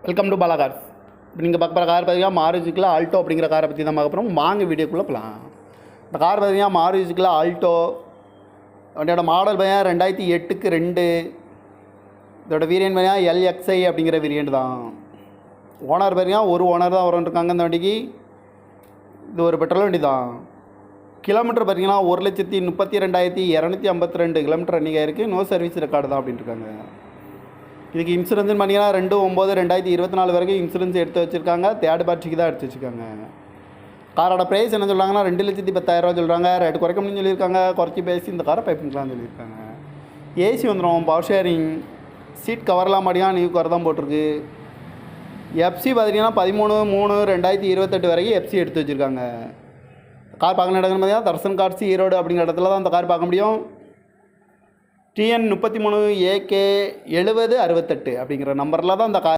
Welcome to Bala cars. இப்போ நீங்கள் பார்க்க போகிற கார் பார்த்தீங்கன்னா மாருதிக்குள்ள ஆல்டோ அப்படிங்கிற காரை பற்றி தான் பார்க்க போகிறோம். வாங்க வீடியோக்குள்ளே போகலாம். இந்த கார் பார்த்தீங்கன்னா மாருதிக்குள்ள ஆல்டோ. வண்டியோட மாடல் பார்த்தீங்கன்னா 2008க்கு 2. இதோட வேரியன்ட் பார்த்தீங்கன்னா LXI அப்படிங்கிற வேரியன்ட் தான். ஓனர் பார்த்தீங்கன்னா ஒரு ஓனர் தான் இருக்காங்க இந்த வண்டிக்கு. இது ஒரு பெட்ரோல் வண்டி தான். கிலோமீட்டர் பார்த்தீங்கன்னா 1,32,252 கிலோமீட்டர் ரன்னிங் ஆகிருக்கு. நோ சர்வீஸ் ரெக்கார்டு தான் அப்படின்ட்டு இருக்காங்க. இதுக்கு இன்சூரன்ஸ்னு பார்த்தீங்கன்னா 2/9/2024 வரைக்கும் இன்சூரன்ஸ் எடுத்து வச்சுருக்காங்க. தேர்ட் பார்ட்டிக்கு தான் எடுத்து வச்சுருக்காங்க. காரோட ப்ரைஸ் என்ன சொல்கிறாங்கன்னா 2,10,000 சொல்கிறாங்க. ரேட்டு குறைக்க முடியும்னு சொல்லியிருக்காங்க. குறைச்சி பேசி இந்த காரை பைப்பிங்களான்னு சொல்லியிருக்காங்க. ஏசி வந்துடும், பவர் ஷேரிங், சீட் கவர்லாம் மாட்டிங்கன்னா நியூ கவர் தான் போட்டிருக்கு. எஃப்சி பார்த்தீங்கன்னா 13/3/2028 வரைக்கும் எஃப்சி எடுத்து வச்சுருக்காங்க. கார் பார்க்க நடக்குன்னு பார்த்தீங்கன்னா தர்சன் கார்ஸ் ஈரோடு அப்படிங்கிற இடத்துல தான் அந்த கார் பார்க்க முடியும். TN 33 AK 7068 அப்படிங்கிற நம்பரில் தான் இந்த கார்